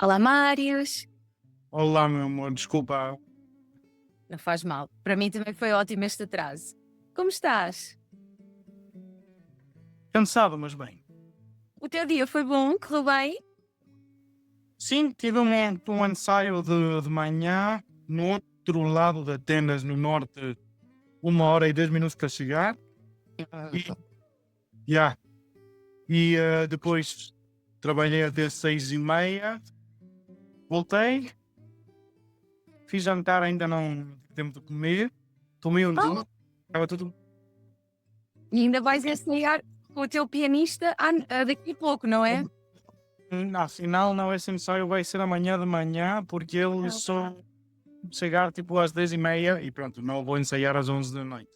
Olá, Mários. Olá, meu amor, desculpa. Não faz mal. Para mim também foi ótimo este atraso. Como estás? Cansado, mas bem. O teu dia foi bom? Correu bem? Sim, tive um ensaio de manhã no outro lado de Atenas, no norte, 1 hora e 10 minutos para chegar. E, yeah. Depois trabalhei até 6h30, voltei, fiz jantar, ainda não tive tempo de comer, tomei um Oh, duche, estava tudo. e ainda vais ensaiar com o teu pianista daqui a pouco, não é? Afinal, não, esse ensaio vai ser amanhã de manhã, porque ele Não. só chegar tipo às 10h30 e pronto, não vou ensaiar às 11 da noite.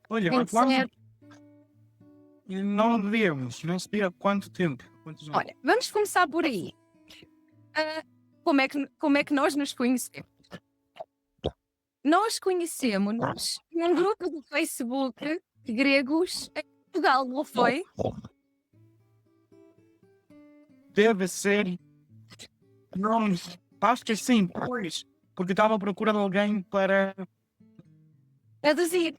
Olha, Tem há de ser. quanto? Não devíamos, não sabia há quanto tempo. Quantos anos? Olha, vamos começar por aí. Ah, como é que nós nos conhecemos? Nós conhecemos-nos num grupo do Facebook gregos em Portugal, não foi? Deve ser. Não, acho que sim, pois. Porque estava à procura de alguém para Traduzir.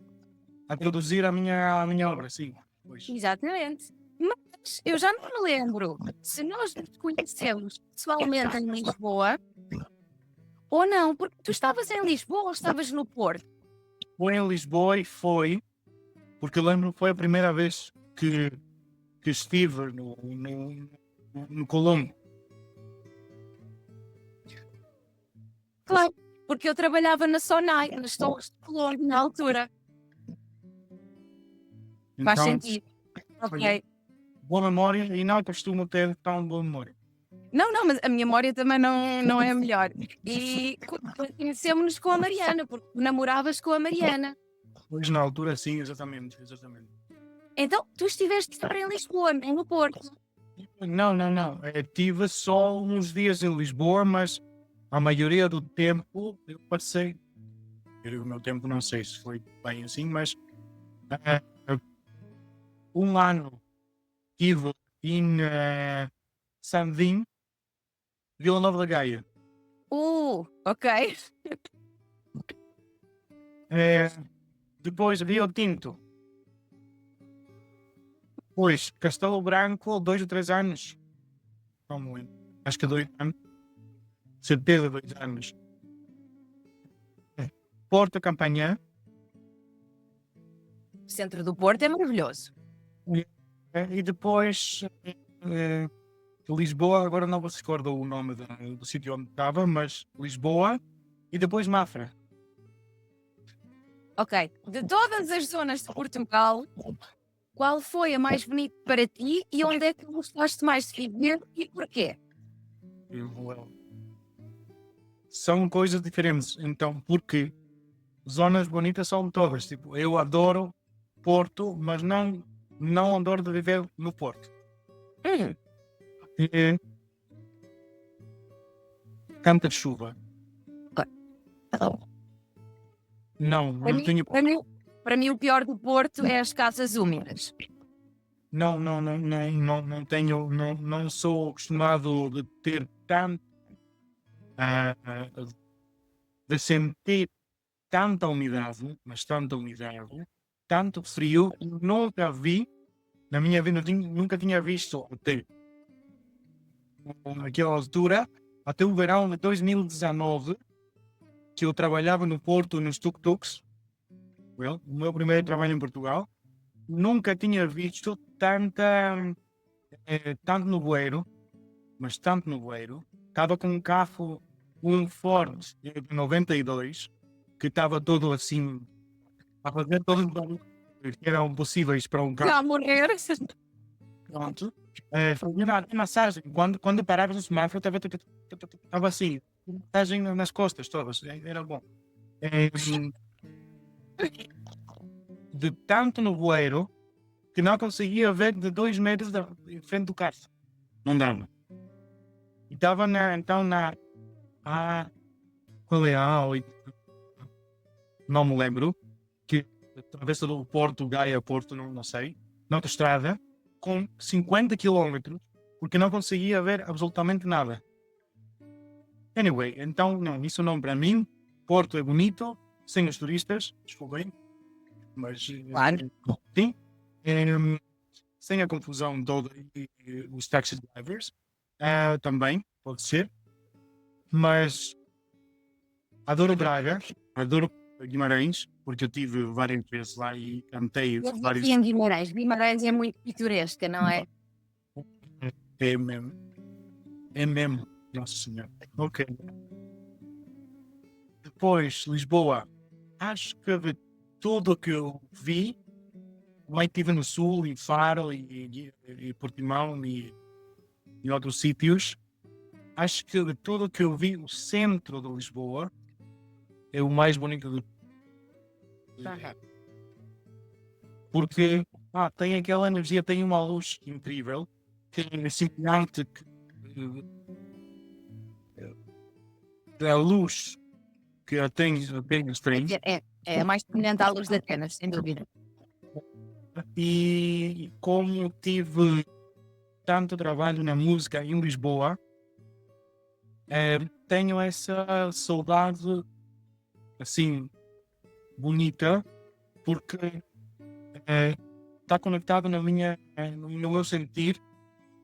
produzir a minha obra, sim. Pois. Exatamente. Mas eu já não me lembro se nós nos conhecemos pessoalmente em Lisboa ou não, porque tu estavas em Lisboa ou estavas no Porto? Foi em Lisboa e foi, porque eu lembro que foi a primeira vez que estive no Colombo. Claro, porque eu trabalhava na Sonai, nas Torres de Colombo, na altura. Faz Então, sentido. foi Ok. boa memória e não costumo ter tão boa memória. Não, não, mas a minha memória também não é a melhor. E conhecemos-nos com a Mariana, porque tu namoravas com a Mariana. Pois na altura, sim, exatamente, exatamente. Então, tu estiveste sempre em Lisboa, nem no Porto. Não, não, não. Tive só uns dias em Lisboa, mas a maioria do tempo eu passei. O meu tempo não sei se foi bem assim, mas eh, um ano estive em Sandim, Vila Nova da Gaia. Ok. Eh, Depois Rio Tinto. Depois Castelo Branco, 2 ou 3 anos. Não me lembro. Acho que 2 anos. Certeza 2 anos. Porto Campanhã. O centro do Porto é maravilhoso. E depois Lisboa, agora não me recordo o nome do sítio onde estava, mas Lisboa e depois Mafra. Ok. De todas as zonas de Portugal, qual foi a mais bonita para ti e onde é que gostaste mais de viver e porquê? São coisas diferentes, então, porque zonas bonitas são todas. Tipo, eu adoro Porto, mas não adoro de viver no Porto. Hum, E, Canta chuva. Não, para não mim, tenho. para mim, para mim o pior do Porto é as casas úmidas. Não, não, não, não, não tenho. Não sou acostumado de ter tanto. De sentir tanta umidade, mas tanta umidade, tanto frio, nunca vi, na minha vida, nunca tinha visto até naquela altura, até o verão de 2019, que eu trabalhava no Porto, nos tuk-tuks, well, o meu primeiro trabalho em Portugal, nunca tinha visto tanto nevoeiro, mas tanto nevoeiro. Estava com um carro, um Ford de 92, que estava todo assim a fazer todos os barulhos que eram possíveis para um Já carro. a morrer. Pronto. Fazia uma massagem. Quando parava no semáforo, estava assim, massagem nas costas todas. Era bom. Eh, de tanto nevoeiro que não conseguia ver de 2 metros em frente do carro. Não dava. E estava então na A. Qual é a A8? Não me lembro. Que atravessa do Porto, Gaia, Porto, não sei. Na autostrada, com 50 km, porque não conseguia ver absolutamente nada. Anyway, então, não, isso não para mim. Porto é bonito, sem os turistas, desculpem, mas Claro. sim. Em, sem a confusão toda e os taxi drivers, também pode ser, mas adoro Braga, adoro Guimarães, porque eu tive várias vezes lá e cantei Eu vários. vivi em Guimarães. Guimarães é muito pitoresca, não é? É mesmo, é mesmo, nossa senhora. Ok. Depois, Lisboa, acho que de tudo que eu vi, lá estive no Sul, em Faro e Portimão e outros sítios, acho que de tudo que eu vi, o centro de Lisboa é o mais bonito de porque tem aquela energia, tem uma luz incrível, que é semelhante a luz que Atenas tem, É mais semelhante à luz de Atenas, sem dúvida. e como tive tanto trabalho na música em Lisboa, tenho essa saudade assim bonita, porque está conectado no meu sentir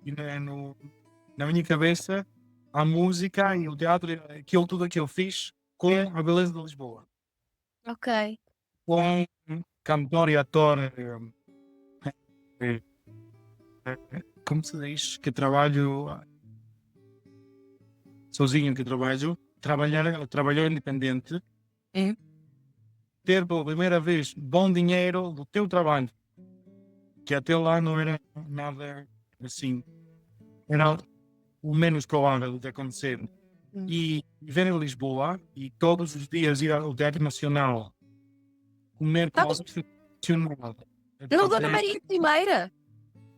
e na minha cabeça a música e o teatro, tudo que eu fiz com a beleza de Lisboa, Ok. com cantor e ator, eh, como se diz, que trabalho sozinho, trabalhar independente, É. ter pela primeira vez bom dinheiro do teu trabalho, que até lá não era nada assim, era o menos provável de acontecer. E viver em Lisboa e todos os dias ir ao Teatro Nacional, comer com Estavas algo nacional. no Dona Maria I?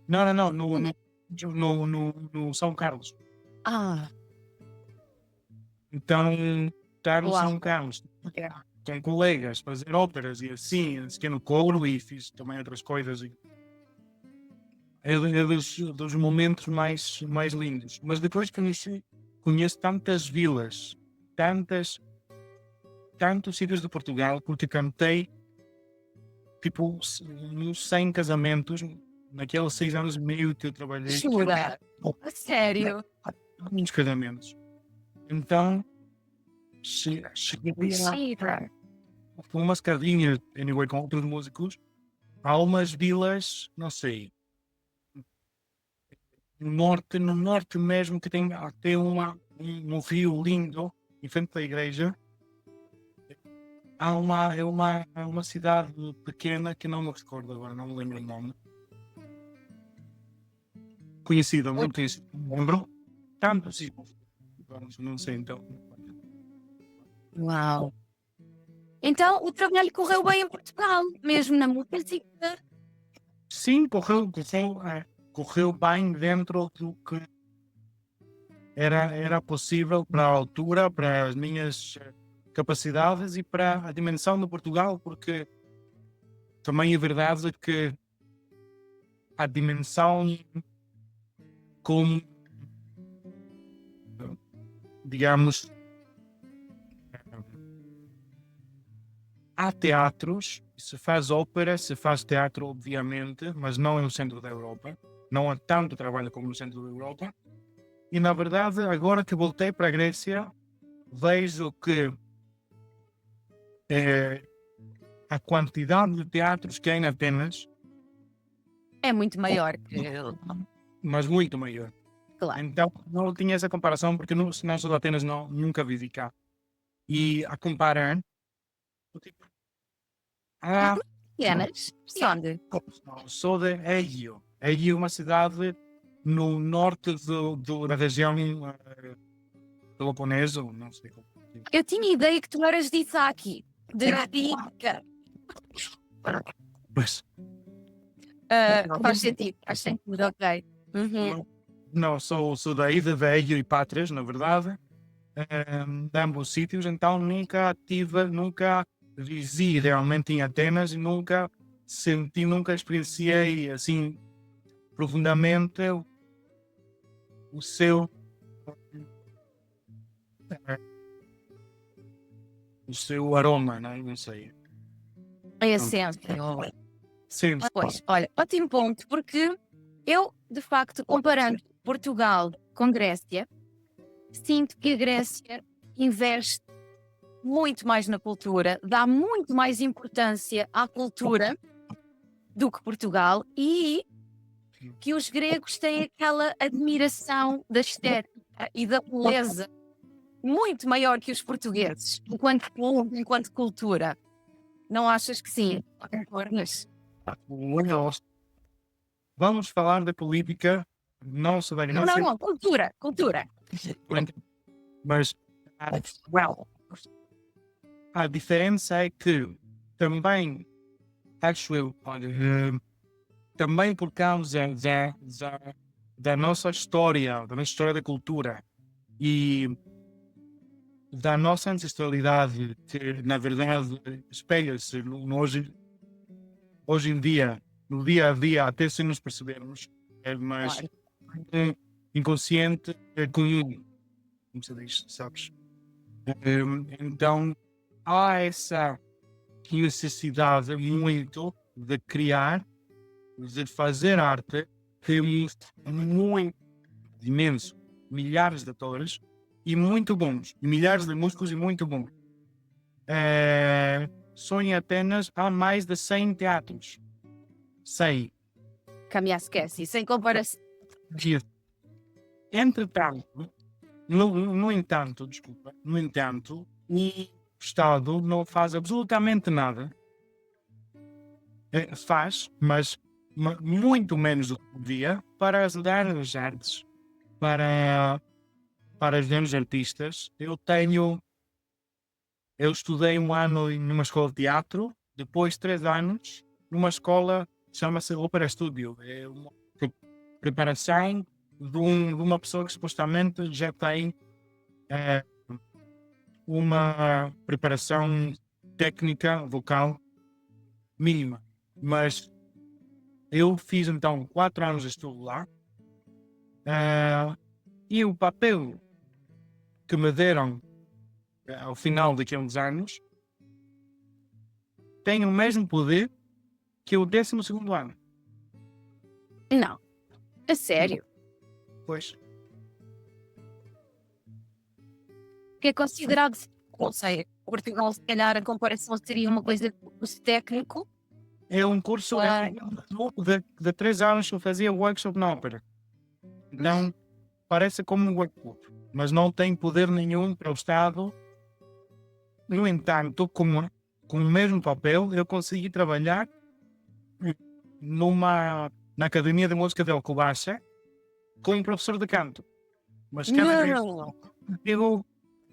Não, no São Carlos. Ah, Então, estar no uau. São Carlos, com colegas, fazer óperas e assim, no coro e fiz também outras coisas. É dos momentos mais lindos. Mas depois conheço tantas vilas, tantos sítios de Portugal, porque cantei tipo nos 100 casamentos, naqueles 6 anos e meio que eu trabalhei Jura? A sério? nos casamentos. Então, cheguei Mentira. com umas cadinhas, anyway, com outros músicos, há umas vilas, não sei, no norte mesmo, que tem até um rio lindo em frente da igreja. É uma cidade pequena que não me recordo agora, não me lembro o nome. Conhecida, muito conhecida, não me lembro. Tanto, sim. Não sei então. Uau. Então o trabalho correu bem em Portugal, mesmo na música. Sim, correu bem dentro do que era possível para a altura, para as minhas capacidades e para a dimensão de Portugal, porque também é verdade que a dimensão como, digamos, há teatros, se faz ópera, se faz teatro, obviamente, mas não é no centro da Europa. Não há tanto trabalho como no centro da Europa. E, na verdade, agora que voltei para a Grécia, vejo que a quantidade de teatros que há em Atenas, É muito maior que. mas muito maior. Claro. Então, não tinha essa comparação, porque se não sou de Atenas, nunca vivi cá. E a comparar, tipo, Pequenas. Onde? sou de Egio. Egio é uma cidade no norte da região Peloponeso, não sei como. Eu tinha ideia que tu eras de Isaki. De Rica. Mas, Faz sentido, ok. Uhum. não, sou daí, de Egio e Pátrias, na verdade, de ambos sítios, então nunca vivi realmente em Atenas e nunca experienciei assim profundamente o seu o seu aroma, não sei. A essência. Sim, Pois, olha, ótimo ponto, porque eu, de facto, comparando Portugal com Grécia, sinto que a Grécia investe muito mais na cultura, dá muito mais importância à cultura do que Portugal e que os gregos têm aquela admiração da estética e da beleza muito maior que os portugueses, enquanto povo, enquanto cultura. Não achas que sim? Concordas? Legal. Vamos falar da política, não sobre Não, cultura, cultura. mas a diferença é que também, acho eu, olha, também por causa da nossa história, da nossa história da cultura e da nossa ancestralidade, que na verdade espelha-se hoje em dia, no dia a dia, até sem nos percebermos, mas Claro. inconsciente, comum, como se diz, sabes? Então há essa necessidade muito de criar, de fazer arte. Temos muito, imenso, milhares de atores e muito bons, e milhares de músicos e muito bons. Só em Atenas há mais de 100 teatros. 100. Caminhar esquece, sem comparação. Entretanto, no entanto, o Estado não faz absolutamente nada. Faz, mas muito menos do que podia para ajudar as artes, para os grandes artistas. Eu estudei um ano numa escola de teatro, depois 3 anos numa escola que chama-se Opera Studio. É uma preparação de uma pessoa que supostamente já tem uma preparação técnica vocal mínima. Mas eu fiz então 4 anos de estudo lá, e o papel que me deram ao final daqueles anos tem o mesmo poder que o 12º ano. Não, a sério. Pois. Que é considerado, não sei, Portugal, se calhar a comparação seria uma coisa de curso técnico. É um curso de 3 anos que eu fazia workshop na ópera. Então, parece como um workshop, mas não tem poder nenhum para o Estado. No entanto, com o mesmo papel, eu consegui trabalhar na Academia de Música de Alcobaça com um professor de canto. Mas cada vez que eu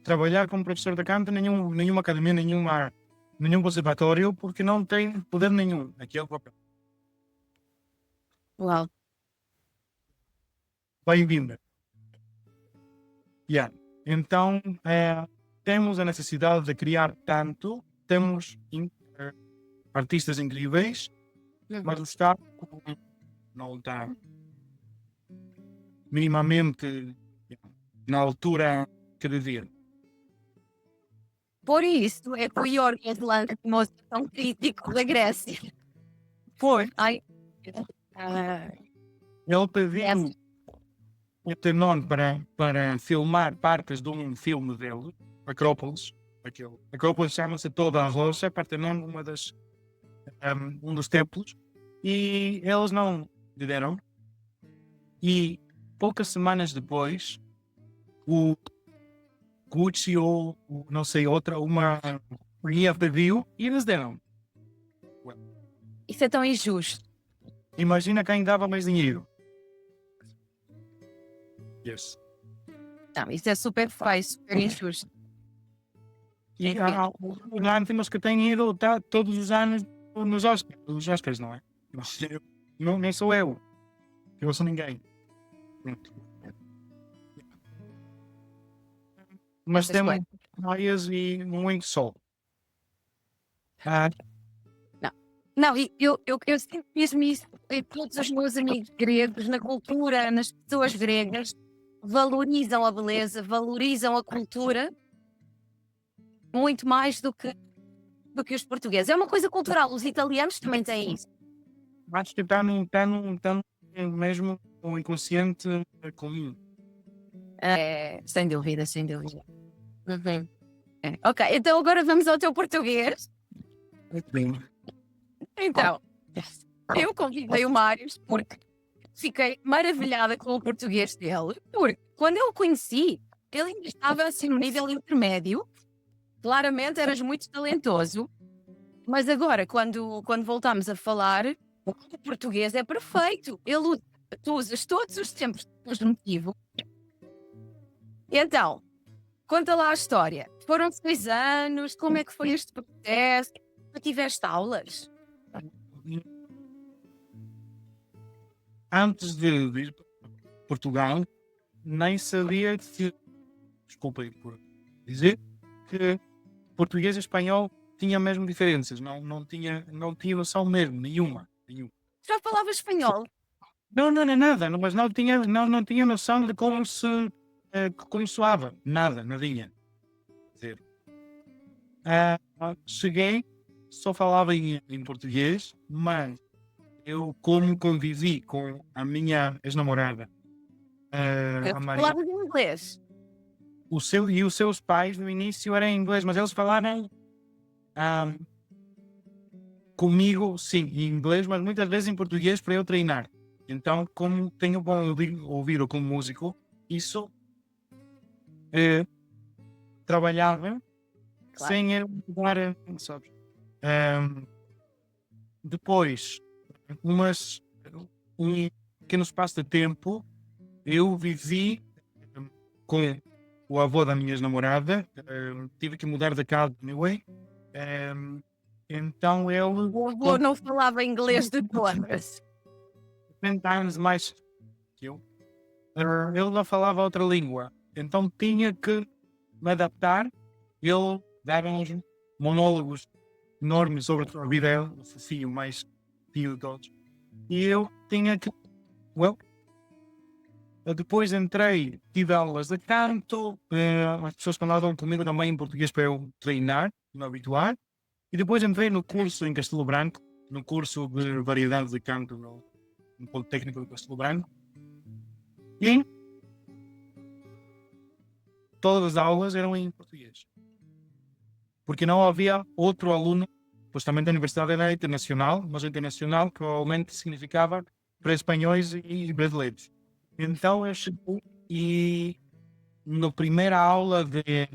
trabalhar como professor de canto, nenhuma academia, nenhum conservatório, porque não tem poder nenhum naquele papel. Uau. Bem-vinda. Então, temos a necessidade de criar tanto, temos artistas incríveis, mas o Estado não está minimamente na altura que devia. Por isso é que o Yorgos Lanthimos é tão crítico da Grécia. Ai. Ele pediu o Tenon para filmar partes de um filme dele, Acrópolis. Acrópolis chama-se Toda a Rocha, Partenon, um dos templos, e eles não lhe deram. E poucas semanas depois, o Gucci ou não sei outra, uma guia pediu e eles deram. Isso é tão injusto. Imagina quem dava mais dinheiro. Yes. Não, isso é super feio, super injusto. E há temos que têm ido todos os anos nos Oscars, não é? Não, nem sou eu. Eu sou ninguém. Pronto. Mas temos várias e muito sol. Não, eu sinto mesmo isso em todos os meus amigos gregos, na cultura, nas pessoas gregas. valorizam a beleza, valorizam a cultura muito mais do que os portugueses. É uma coisa cultural, os italianos também têm isso. Acho que está mesmo o inconsciente comum. Sem dúvida, sem dúvida. Uhum. Ok, então agora vamos ao teu português. Muito bem. Então, eu convidei o Mário porque fiquei maravilhada com o português dele, porque quando eu o conheci, ele ainda estava assim no nível intermédio, claramente eras muito talentoso, mas agora, quando voltámos a falar, o português é perfeito. Tu usas todos os tempos motivo. Então, conta lá a história. Foram 6 anos, como é que foi este processo? Tu tiveste aulas? Antes de ir para Portugal, nem sabia que, desculpem por dizer, que português e espanhol tinha mesmo diferenças. Não tinha noção mesmo, nenhuma. Já falavas espanhol? Não, nada, mas não tinha noção de como soava. Nada, nadinha. Zero. Cheguei, só falava em português, mas eu, como convivi com a minha ex-namorada, a Maria, Falavas inglês? os seus pais no início eram em inglês, mas eles falaram ah, comigo, sim, em inglês, mas muitas vezes em português para eu treinar. Então, como tenho bom ouvido como músico, isso trabalhava Claro. sem eu dar, sabes? Depois, um pequeno espaço de tempo, eu vivi com o avô da minha namorada, tive que mudar de casa anyway. Então ele, O avô não falava inglês de todas. 30 anos mais que eu, ele não falava outra língua, então tinha que me adaptar. Ele dava uns monólogos enormes sobre a vida dele, o fofinho mais tio de todos. E eu tinha que. Depois entrei, tive aulas de canto, as pessoas que andavam comigo também em português para eu treinar, me habituar. E depois entrei no curso em Castelo Branco, no curso de variedades de canto no Politécnico de Castelo Branco. E todas as aulas eram em português. Porque não havia outro aluno, pois também da Universidade era internacional, mas internacional provavelmente significava para espanhóis e brasileiros. Então eu cheguei e na primeira aula de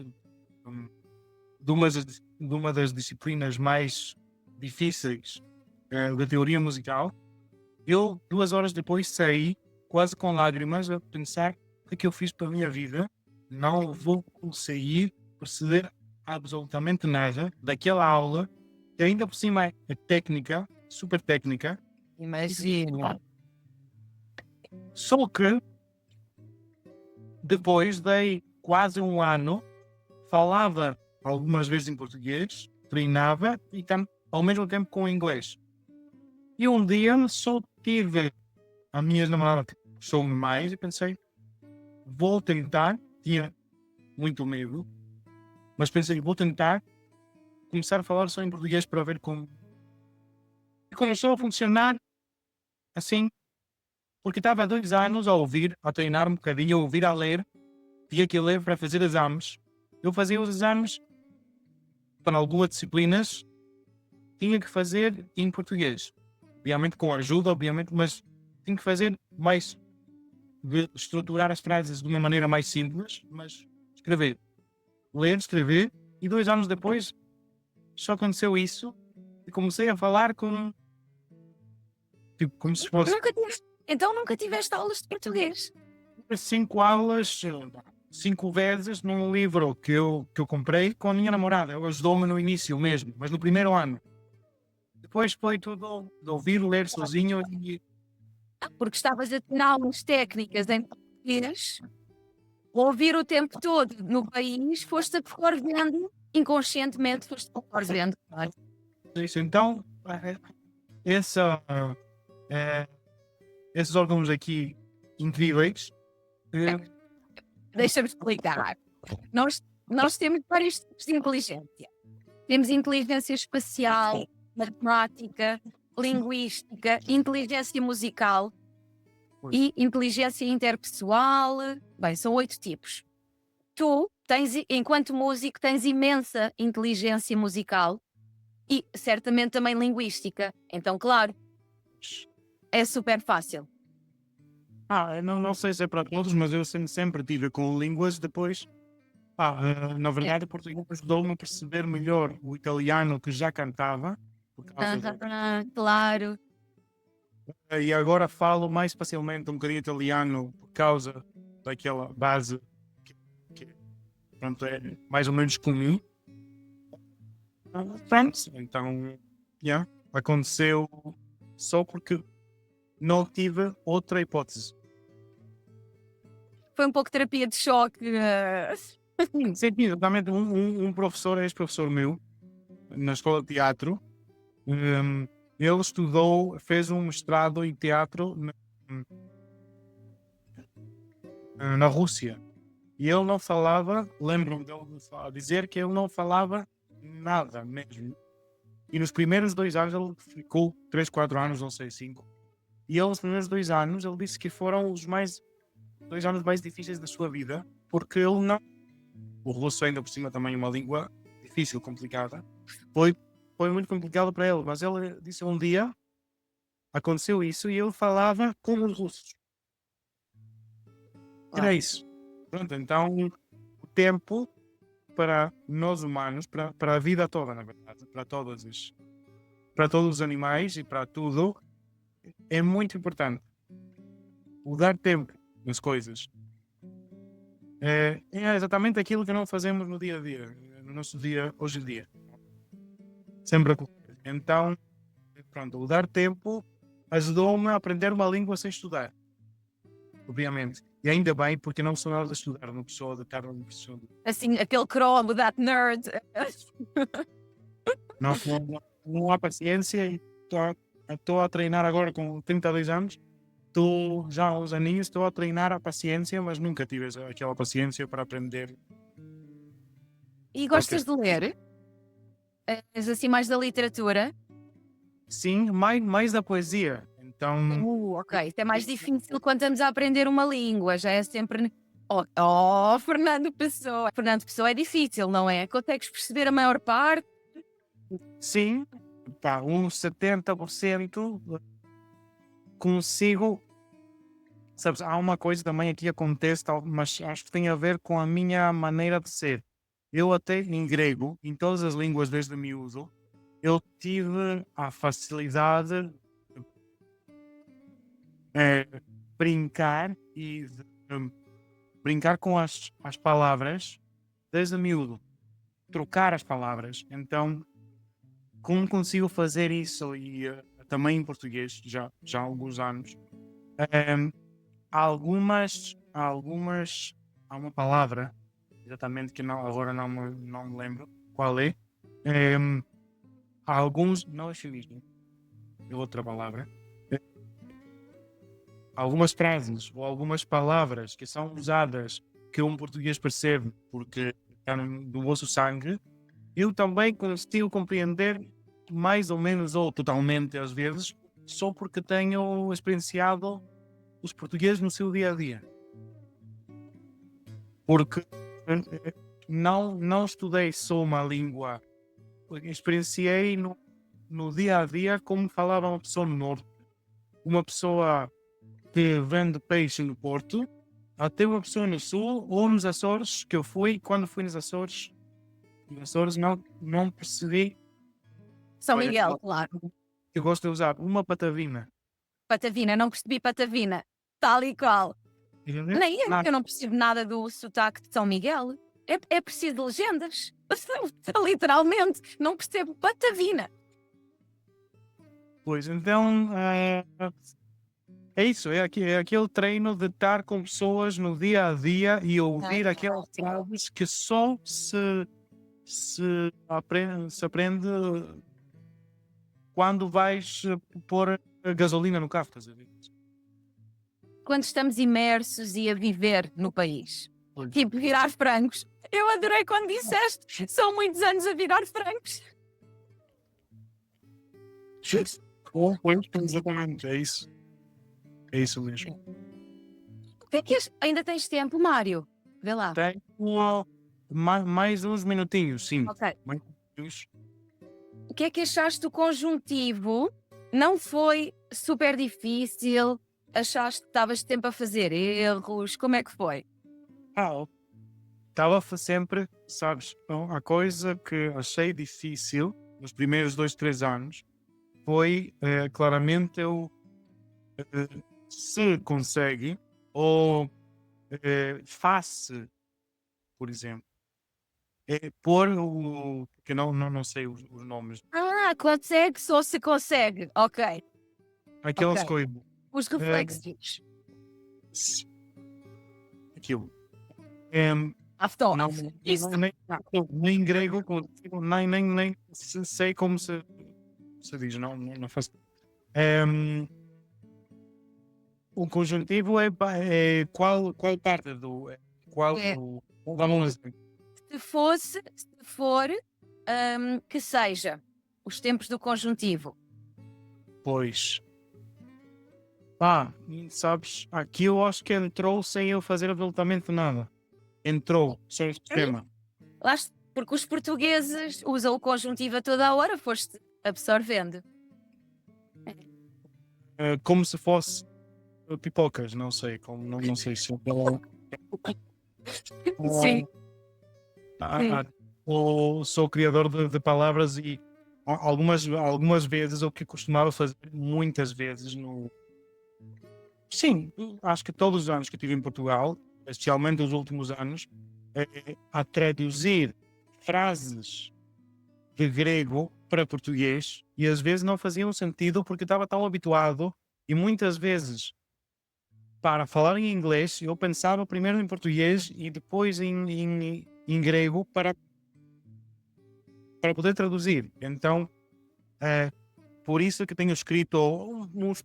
uma das disciplinas mais difíceis da teoria musical, eu 2 horas depois saí quase com lágrimas a pensar o que eu fiz para a minha vida. Não vou conseguir perceber absolutamente nada daquela aula, que ainda por cima é técnica, super técnica. Imagina. Só que depois dei quase um ano, falava algumas vezes em português, treinava e ao mesmo tempo com inglês. E um dia só tive a minha namorada que puxou-me mais e pensei, vou tentar, tinha muito medo, mas pensei, vou tentar começar a falar só em português para ver como. E começou a funcionar assim, porque estava há 2 anos a ouvir, a treinar um bocadinho, a ouvir, a ler, tinha que ler para fazer exames. Eu fazia os exames para algumas disciplinas, tinha que fazer em português. Obviamente com ajuda, obviamente, mas tinha que fazer mais, de estruturar as frases de uma maneira mais simples, mas escrever. Ler, escrever, e 2 anos depois só aconteceu isso e comecei a falar como se fosse Então nunca tiveste aulas de português? 5 aulas, 5 vezes num livro que eu comprei com a minha namorada. Ela ajudou-me no início mesmo, mas no primeiro ano. Depois foi tudo de ouvir, ler sozinho e Porque estavas a ter aulas técnicas em português, ouvir o tempo todo no país, foste absorvendo, inconscientemente foste absorvendo. Claro. isso. Então, essa, esses órgãos aqui incríveis Deixa-me explicar. Nós temos vários tipos de inteligência. Temos inteligência espacial, matemática, linguística, inteligência musical e inteligência interpessoal. Bem, são 8 tipos. Tu tens, enquanto músico, tens imensa inteligência musical e certamente também linguística. Então, claro, é super fácil. Eu não sei se é para todos, mas eu sempre tive com línguas depois. Na verdade, o português ajudou-me a perceber melhor o italiano que já cantava, por causa Claro. e agora falo mais facilmente um bocadinho italiano por causa daquela base que pronto, é mais ou menos comum. Pronto, então, aconteceu só porque não tive outra hipótese. Foi um pouco terapia de choque. Sim, exatamente. Um professor, ex-professor meu, na escola de teatro, ele fez um mestrado em teatro na Rússia. E ele não falava, lembro-me dele dizer que ele não falava nada mesmo. E nos primeiros 2 anos, ele ficou 3, 4 anos, não sei, 5. E ele, nos primeiros 2 anos, ele disse que foram os 2 anos mais difíceis da sua vida, porque ele não... O russo ainda por cima também é uma língua difícil, complicada. Foi muito complicado para ele, mas ele disse um dia, aconteceu isso, e ele falava como os russos. Era isso. Pronto, então o tempo para nós humanos, para a vida toda, na verdade, para todos os animais e para tudo, é muito importante. O dar tempo nas coisas. É exatamente aquilo que não fazemos no dia a dia, no nosso dia, hoje em dia. Sempre acontece. Então, pronto, o dar tempo ajudou-me a aprender uma língua sem estudar. Obviamente. E ainda bem, porque não sou nada de estudar, não sou de estar numa pessoa. Assim, aquele cromo, that nerd. Não há paciência e estou a treinar agora com 32 anos. Estou já há uns aninhos, estou a treinar a paciência, mas nunca tive aquela paciência para aprender. E gostas de ler? És assim mais da literatura? Sim, mais da poesia. Então, Ok. Isso é mais difícil quando estamos a aprender uma língua. Já é sempre... Fernando Pessoa. Fernando Pessoa é difícil, não é? Consegues perceber a maior parte? sim, uns 70% consigo. Sabes, há uma coisa também aqui que acontece, mas acho que tem a ver com a minha maneira de ser. Eu até em grego, em todas as línguas desde miúdo, eu tive a facilidade de brincar e de, brincar com as palavras desde miúdo, trocar as palavras. Então, como consigo fazer isso e também em português já há alguns anos, há uma palavra exatamente que agora não me lembro qual é. Há alguns, não é eufemismo, é outra palavra. Algumas frases ou algumas palavras que são usadas que um português percebe porque está no vosso sangue, eu também consigo compreender mais ou menos ou totalmente às vezes, só porque tenho experienciado os portugueses no seu dia a dia. Porque não estudei só uma língua, experienciei no dia a dia como falava uma pessoa no norte, uma pessoa que vende peixe no Porto, até uma pessoa no sul ou nos Açores, que eu fui, quando fui nos Açores não percebi. São Miguel, claro. Eu gosto de usar uma patavina. Patavina, não percebi patavina. Tal e qual. Nem eu não percebo nada do sotaque de São Miguel. É preciso legendas. Literalmente, não percebo patavina. Pois, então, é isso, é aquele treino de estar com pessoas no dia a dia e ouvir aquelas frases que só se aprende quando vais pôr gasolina no carro, estás a ver? Quando estamos imersos e a viver no país. Tipo, virar frangos. Eu adorei quando disseste. São muitos anos a virar frangos. Exatamente, é isso. É isso mesmo. Ainda tens tempo, Mário? Vê lá. Tenho mais uns minutinhos, sim. Ok. Mais minutinhos. O que é que achaste do conjuntivo? Não foi super difícil? Achaste que estavas tempo a fazer erros? Como é que foi? Estava sempre, sabes, a coisa que achei difícil nos primeiros 2, 3 anos foi claramente eu se consegue ou face, por exemplo, pôr o que não sei os nomes, Consegue ou se consegue. Ok. aquelas Ok. coisas, Os reflexivos. aquilo. Em, Afton. não, Isso. nem grego, nem sei como se diz, não faço. O conjuntivo é qual parte do. Qual É. o. Vamos lá. Se for, que seja os tempos do conjuntivo. Pois. Sabes, aqui eu acho que entrou sem eu fazer absolutamente nada. Entrou, sem sistema. Porque os portugueses usam o conjuntivo a toda a hora, foste absorvendo. Como se fosse pipocas, não sei, não sei se. Sim. Ou sou criador de palavras e algumas vezes o que costumava fazer muitas vezes no. Sim, acho que todos os anos que estive em Portugal, especialmente os últimos anos, a traduzir frases de grego para português e às vezes não faziam sentido porque estava tão habituado e muitas vezes para falar em inglês eu pensava primeiro em português e depois em grego para poder traduzir. Então, por isso que tenho escrito uns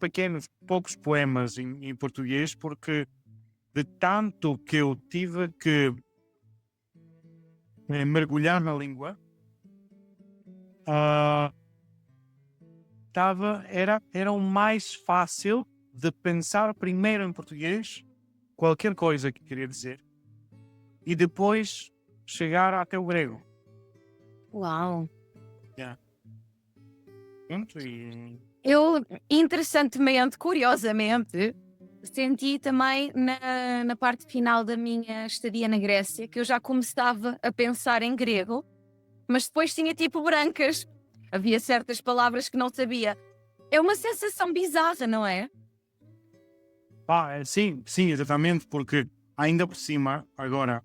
poucos poemas em português, porque de tanto que eu tive que mergulhar na língua, era o mais fácil de pensar primeiro em português, qualquer coisa que queria dizer, e depois chegar até o grego. Uau! Pronto, e Eu, interessantemente, curiosamente, senti também na parte final da minha estadia na Grécia que eu já começava a pensar em grego, mas depois tinha tipo brancas. Havia certas palavras que não sabia. É uma sensação bizarra, não é? sim, exatamente, porque ainda por cima, agora,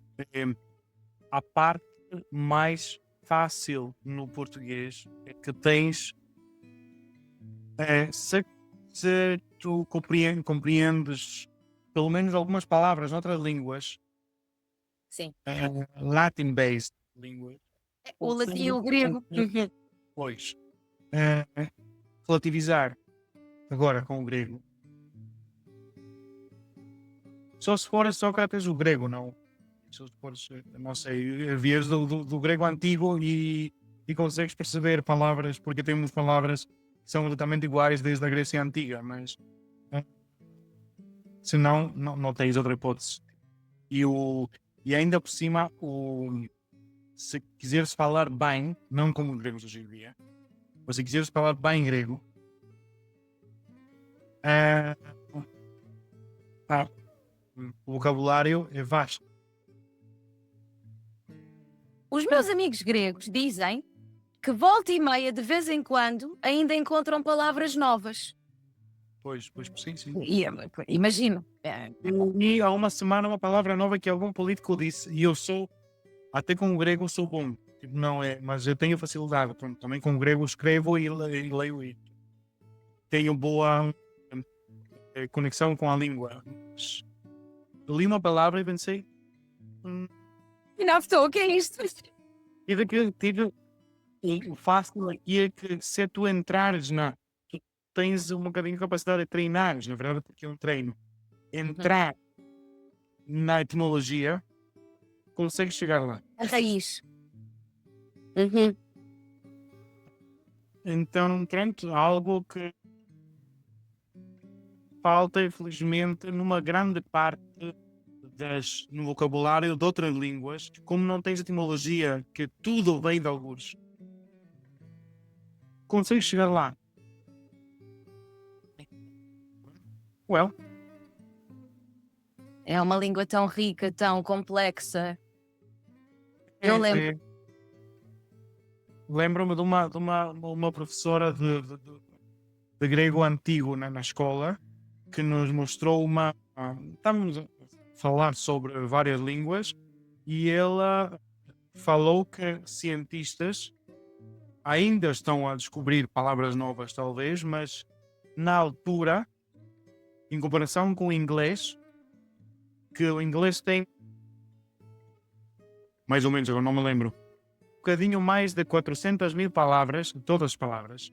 a parte mais fácil no português é que tens, se tu compreendes pelo menos algumas palavras noutras línguas, Sim. Latin-based línguas, O latim e o grego. pois, relativizar agora com o grego. Só se for Sócrates o grego, não. Se fores, não sei, vias do grego antigo e consegues perceber palavras, porque temos palavras que são exatamente iguais desde a Grécia Antiga, mas se não tens outra hipótese. E ainda por cima, se quiseres falar bem, não como os gregos hoje em dia, mas se quiseres falar bem grego, o vocabulário é vasto. Os meus amigos gregos dizem que volta e meia, de vez em quando, ainda encontram palavras novas. Pois, sim. E, imagino. E há uma semana uma palavra nova que algum político disse, e eu sou, até com o grego sou bom. Tipo, não é, mas eu tenho facilidade. Pronto, também com o grego escrevo e leio e tenho boa conexão com a língua. Mas li uma palavra e pensei. O que é isto? E daquilo tive o fácil aqui é que se tu entrares tu tens um bocadinho de capacidade de treinares, na verdade, porque é um treino. Entrar na etimologia consegues chegar lá. A raiz. Uhum. Então, pronto, algo que falta, infelizmente, numa grande parte no vocabulário de outras línguas, como não tens etimologia, que tudo vem de alguns, consegues chegar lá. Well, É uma língua tão rica, tão complexa. Eu lembro. lembro-me de uma professora de grego antigo na escola que nos mostrou estávamos a falar sobre várias línguas e ela falou que cientistas ainda estão a descobrir palavras novas, talvez, mas na altura, em comparação com o inglês, que o inglês tem, mais ou menos, agora não me lembro, um bocadinho mais de 400.000 palavras, todas as palavras,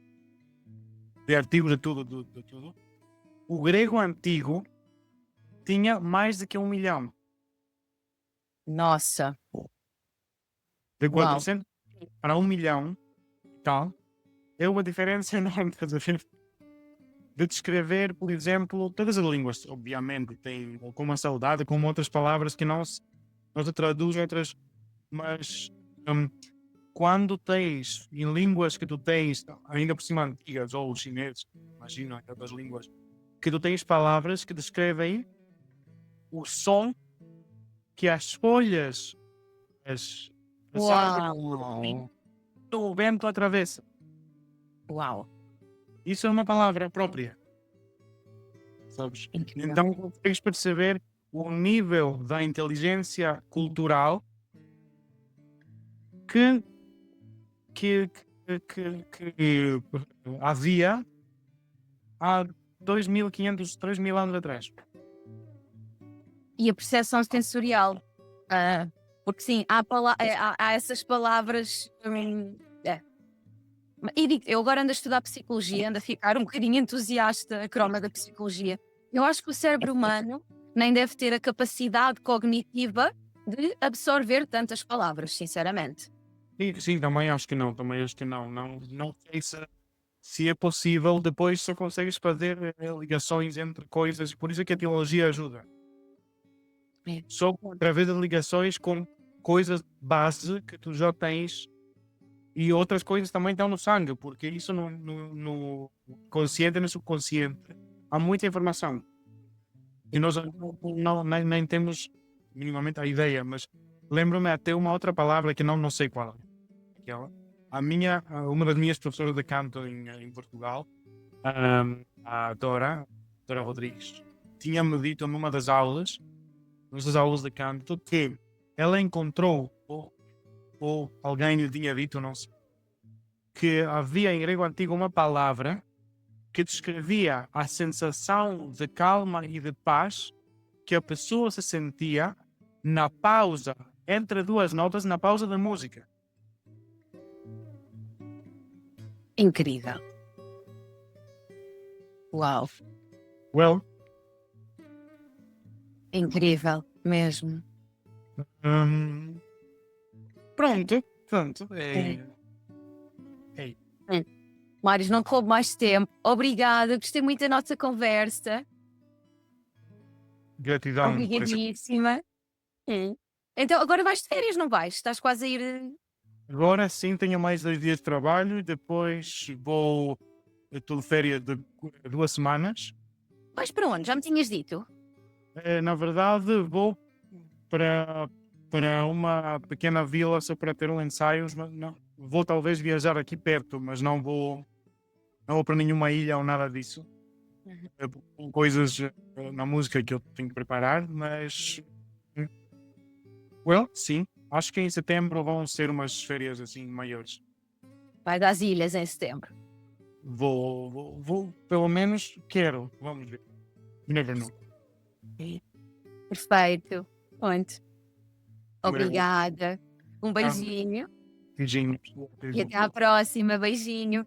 de artigos de tudo, de tudo. O grego antigo tinha mais de que 1 milhão. Nossa. De Uau. 400 para 1 milhão e tal. É uma diferença enorme, estás a ver? De descrever, por exemplo, todas as línguas, obviamente, têm alguma saudade, como outras palavras que não se traduzem, outras, mas quando tens, em línguas que tu tens, ainda por cima antigas, ou os chineses, imagina, outras línguas, que tu tens palavras que descrevem o som que as folhas, as árvores, o vento atravessa. Uau. Isso é uma palavra própria, sabes? Incrível. Então consegues perceber o nível da inteligência cultural que havia há 2.500, 3.000 anos atrás. E a percepção sensorial. Porque sim, há essas palavras. E digo, eu agora ando a estudar psicologia, ando a ficar um bocadinho entusiasta a croma da psicologia. Eu acho que o cérebro humano nem deve ter a capacidade cognitiva de absorver tantas palavras, sinceramente. Sim, também acho que não, não sei se é possível, depois só consegues fazer ligações entre coisas, por isso é que a teologia ajuda. É. Só através de ligações com coisas base que tu já tens e outras coisas também estão no sangue, porque isso no consciente e no subconsciente há muita informação e nós nem temos minimamente a ideia, mas lembro-me até uma outra palavra que não sei qual é. Aquela. Uma das minhas professoras de canto em Portugal, a Dora Rodrigues, tinha-me dito numa das aulas, nessas aulas de canto, que ela encontrou, ou alguém lhe tinha dito, não sei, que havia em grego antigo uma palavra que descrevia a sensação de calma e de paz que a pessoa se sentia na pausa entre duas notas, na pausa da música. Incrível. Uau. Well, Incrível, mesmo. Pronto. Mário, não te roubo mais tempo. Obrigada, gostei muito da nossa conversa. Gratidão. Obrigadíssima. Então, agora vais de férias, não vais? Estás quase a ir. Agora sim tenho mais 2 dias de trabalho, depois estou de férias de 2 semanas. Vais para onde? Já me tinhas dito. Na verdade vou para uma pequena vila só para ter ensaios, mas não. Vou talvez viajar aqui perto, mas não vou para nenhuma ilha ou nada disso. Coisas na música que eu tenho que preparar, mas sim, acho que em setembro vão ser umas férias assim maiores. Vai das ilhas em setembro. Vou, pelo menos quero, vamos ver. You never know. Perfeito. Pronto. Obrigada. Um beijinho. Beijinho. E até à próxima. Beijinho.